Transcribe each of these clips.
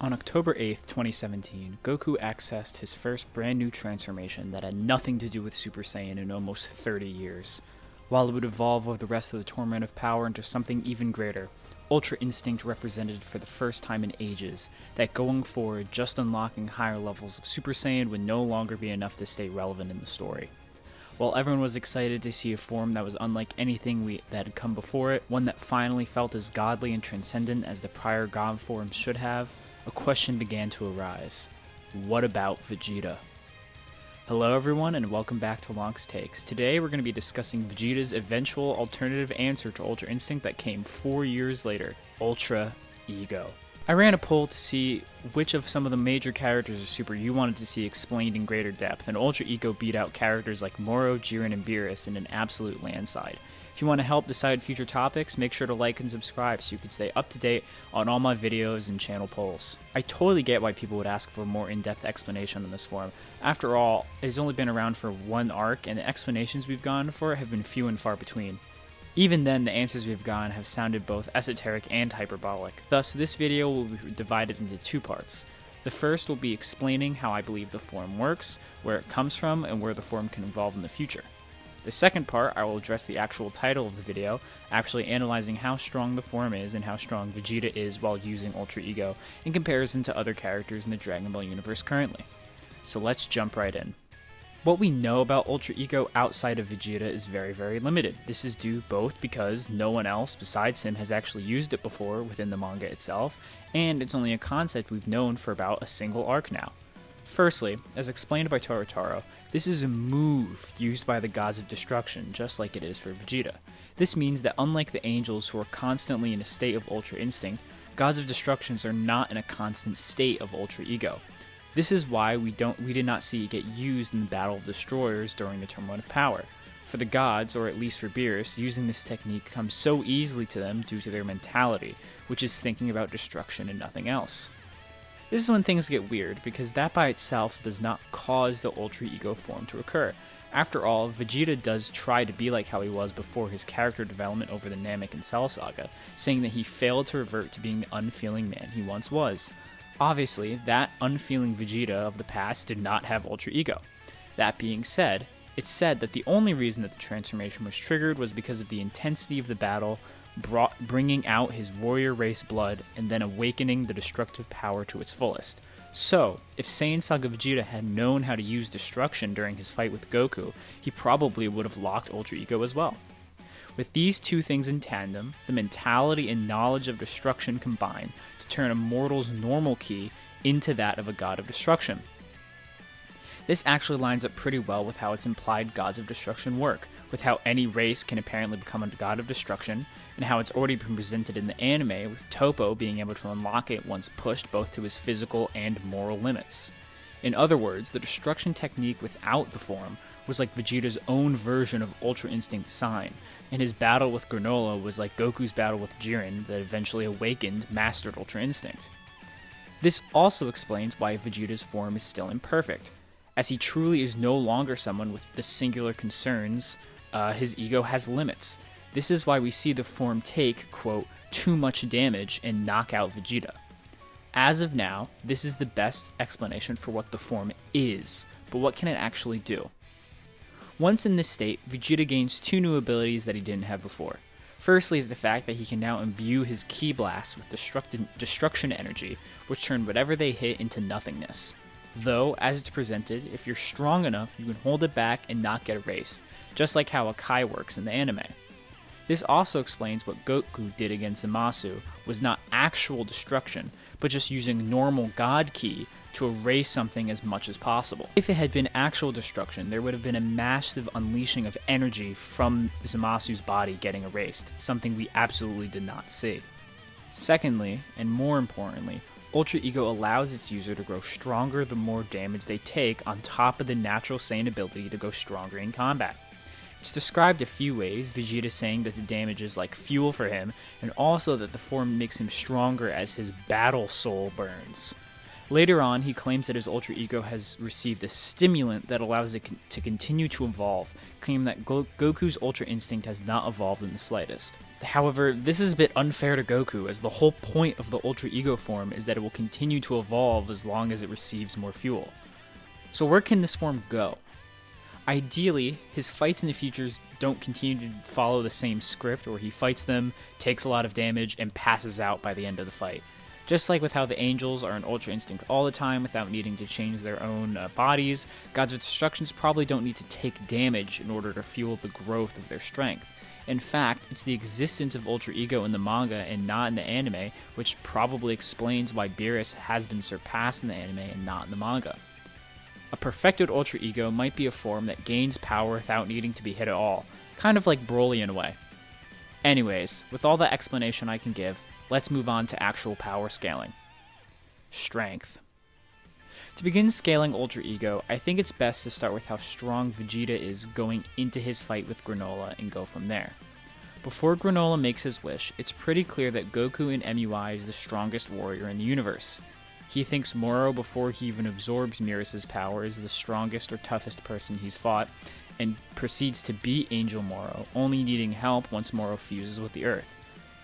On October 8th, 2017, Goku accessed his first brand new transformation that had nothing to do with Super Saiyan in almost 30 years. While it would evolve over the rest of the Tournament of Power into something even greater, Ultra Instinct represented for the first time in ages that going forward, just unlocking higher levels of Super Saiyan would no longer be enough to stay relevant in the story. While everyone was excited to see a form that was unlike anything that had come before it, one that finally felt as godly and transcendent as the prior God forms should have, a question began to arise. What about Vegeta? Hello everyone and welcome back to Lonk's Takes. Today we're going to be discussing Vegeta's eventual alternative answer to Ultra Instinct that came 4 years later, Ultra Ego. I ran a poll to see which of some of the major characters of Super you wanted to see explained in greater depth, and Ultra Ego beat out characters like Moro, Jiren, and Beerus in an absolute landslide. If you want to help decide future topics, make sure to like and subscribe so you can stay up to date on all my videos and channel polls. I totally get why people would ask for a more in-depth explanation on this form. After all, it's only been around for one arc, and the explanations we've gone for have been few and far between. Even then, the answers we've gotten have sounded both esoteric and hyperbolic. Thus, this video will be divided into two parts. The first will be explaining how I believe the form works, where it comes from, and where the form can evolve in the future. The second part, I will address the actual title of the video, actually analyzing how strong the form is and how strong Vegeta is while using Ultra Ego in comparison to other characters in the Dragon Ball universe currently. So let's jump right in. What we know about Ultra Ego outside of Vegeta is very limited. This is due both because no one else besides him has actually used it before within the manga itself, and it's only a concept we've known for about a single arc now. Firstly, as explained by Taro, this is a move used by the Gods of Destruction, just like it is for Vegeta. This means that unlike the angels who are constantly in a state of Ultra Instinct, Gods of Destructions are not in a constant state of Ultra Ego. This is why we did not see it get used in the Battle of Destroyers during the Tournament of Power. For the gods, or at least for Beerus, using this technique comes so easily to them due to their mentality, which is thinking about destruction and nothing else. This is when things get weird, because that by itself does not cause the Ultra Ego form to occur. After all, Vegeta does try to be like how he was before his character development over the Namek and Cell saga, saying that he failed to revert to being the unfeeling man he once was. Obviously, that unfeeling Vegeta of the past did not have Ultra Ego. That being said, it's said that the only reason that the transformation was triggered was because of the intensity of the battle, bringing out his warrior race blood and then awakening the destructive power to its fullest. So, if Saiyan Saga Vegeta had known how to use destruction during his fight with Goku, he probably would have locked Ultra Ego as well. With these two things in tandem, the mentality and knowledge of destruction combine to turn a mortal's normal ki into that of a god of destruction. This actually lines up pretty well with how its implied gods of destruction work, with how any race can apparently become a god of destruction, and how it's already been presented in the anime, with Toppo being able to unlock it once pushed both to his physical and moral limits. In other words, the destruction technique without the form was like Vegeta's own version of Ultra Instinct Sign, and his battle with Granola was like Goku's battle with Jiren that eventually awakened, mastered Ultra Instinct. This also explains why Vegeta's form is still imperfect, as he truly is no longer someone with the singular concerns. His ego has limits. This is why we see the form take, quote, too much damage and knock out Vegeta. As of now, this is the best explanation for what the form is, but what can it actually do? Once in this state, Vegeta gains two new abilities that he didn't have before. Firstly is the fact that he can now imbue his Ki Blasts with destruction energy, which turn whatever they hit into nothingness. Though, as it's presented, if you're strong enough, you can hold it back and not get erased, just like how a Kai works in the anime. This also explains what Goku did against Zamasu was not actual destruction, but just using normal God Ki to erase something as much as possible. If it had been actual destruction, there would have been a massive unleashing of energy from Zamasu's body getting erased, something we absolutely did not see. Secondly, and more importantly, Ultra Ego allows its user to grow stronger the more damage they take on top of the natural Saiyan ability to go stronger in combat. It's described a few ways, Vegeta saying that the damage is like fuel for him, and also that the form makes him stronger as his battle soul burns. Later on, he claims that his Ultra Ego has received a stimulant that allows it to continue to evolve, claiming that Goku's Ultra Instinct has not evolved in the slightest. However, this is a bit unfair to Goku, as the whole point of the Ultra Ego form is that it will continue to evolve as long as it receives more fuel. So where can this form go? Ideally, his fights in the future don't continue to follow the same script, where he fights them, takes a lot of damage, and passes out by the end of the fight. Just like with how the angels are in Ultra Instinct all the time without needing to change their own bodies, Gods of Destructions probably don't need to take damage in order to fuel the growth of their strength. In fact, it's the existence of Ultra Ego in the manga and not in the anime, which probably explains why Beerus has been surpassed in the anime and not in the manga. A perfected Ultra Ego might be a form that gains power without needing to be hit at all, kind of like Broly in a way. Anyways, with all that explanation I can give, let's move on to actual power scaling. Strength. To begin scaling Ultra Ego, I think it's best to start with how strong Vegeta is going into his fight with Granola and go from there. Before Granola makes his wish, it's pretty clear that Goku in MUI is the strongest warrior in the universe. He thinks Moro, before he even absorbs Beerus' power, is the strongest or toughest person he's fought, and proceeds to beat Angel Moro, only needing help once Moro fuses with the Earth.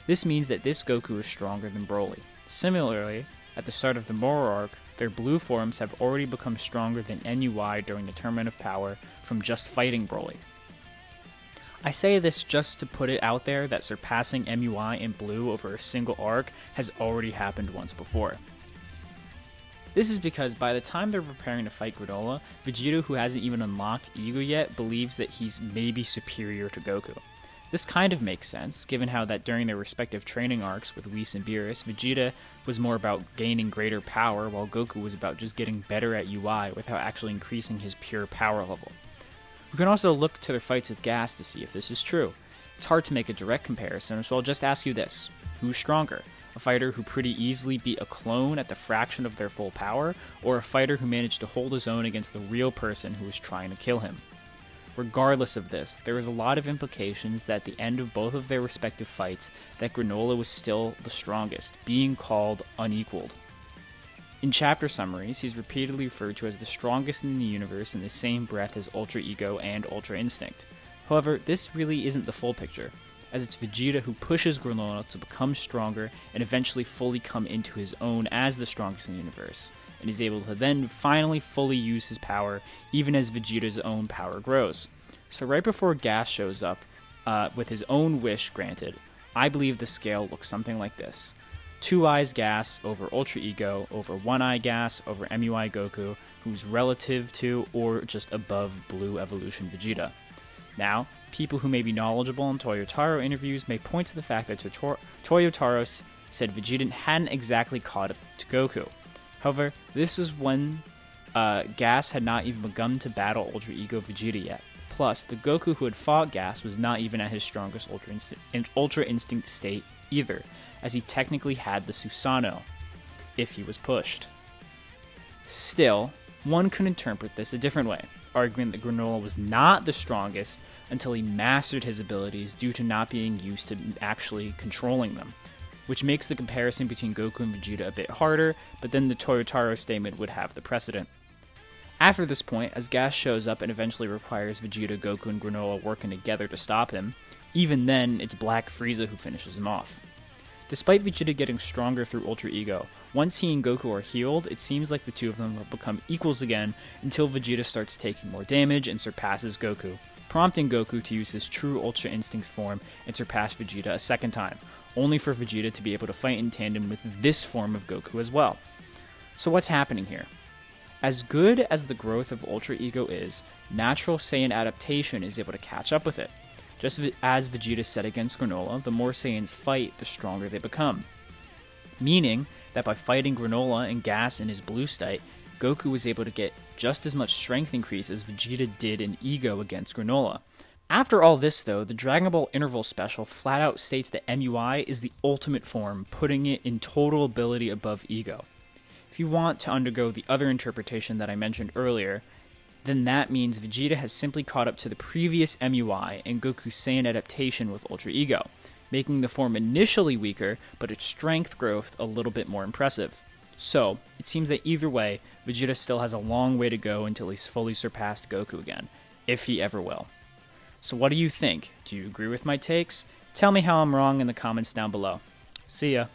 This means that this Goku is stronger than Broly. Similarly, at the start of the Moro arc, their blue forms have already become stronger than MUI during the Tournament of Power from just fighting Broly. I say this just to put it out there that surpassing MUI in blue over a single arc has already happened once before. This is because by the time they're preparing to fight Granola, Vegeta, who hasn't even unlocked Ego yet, believes that he's maybe superior to Goku. This kind of makes sense, given how that during their respective training arcs with Whis and Beerus, Vegeta was more about gaining greater power, while Goku was about just getting better at UI without actually increasing his pure power level. We can also look to their fights with Gas to see if this is true. It's hard to make a direct comparison, so I'll just ask you this. Who's stronger? A fighter who pretty easily beat a clone at the fraction of their full power, or a fighter who managed to hold his own against the real person who was trying to kill him? Regardless of this, there is a lot of implications that at the end of both of their respective fights, that Granola was still the strongest, being called unequaled. In chapter summaries, he's repeatedly referred to as the strongest in the universe in the same breath as Ultra Ego and Ultra Instinct. However, this really isn't the full picture, as it's Vegeta who pushes Granola to become stronger and eventually fully come into his own as the strongest in the universe, and is able to then finally fully use his power even as Vegeta's own power grows. So right before Gas shows up, with his own wish granted, I believe the scale looks something like this. 2 Eyes Gas over Ultra Ego over 1 Eye Gas over MUI Goku, who's relative to or just above Blue Evolution Vegeta. Now, people who may be knowledgeable in Toyotaro interviews may point to the fact that Toyotaro said Vegeta hadn't exactly caught up to Goku. However, this is when Gas had not even begun to battle Ultra Ego Vegeta yet. Plus, the Goku who had fought Gas was not even at his strongest Ultra Instinct state either, as he technically had the Susanoo, if he was pushed. Still, one could interpret this a different way, arguing that Granola was not the strongest until he mastered his abilities due to not being used to actually controlling them, which makes the comparison between Goku and Vegeta a bit harder, but then the Toyotaro statement would have the precedent. After this point, as Gas shows up and eventually requires Vegeta, Goku, and Granola working together to stop him, even then, it's Black Frieza who finishes him off. Despite Vegeta getting stronger through Ultra Ego, once he and Goku are healed, it seems like the two of them will become equals again until Vegeta starts taking more damage and surpasses Goku, prompting Goku to use his true Ultra Instinct form and surpass Vegeta a second time, only for Vegeta to be able to fight in tandem with this form of Goku as well. So what's happening here? As good as the growth of Ultra Ego is, natural Saiyan adaptation is able to catch up with it. Just as Vegeta said against Granola, the more Saiyans fight, the stronger they become. Meaning that by fighting Granola and Gas in his blue state, Goku was able to get just as much strength increase as Vegeta did in Ego against Granola. After all this though, the Dragon Ball Interval Special flat out states that MUI is the ultimate form, putting it in total ability above Ego. If you want to undergo the other interpretation that I mentioned earlier, then that means Vegeta has simply caught up to the previous MUI and Goku's Saiyan adaptation with Ultra Ego, making the form initially weaker, but its strength growth a little bit more impressive. So, it seems that either way, Vegeta still has a long way to go until he's fully surpassed Goku again, if he ever will. So what do you think? Do you agree with my takes? Tell me how I'm wrong in the comments down below. See ya.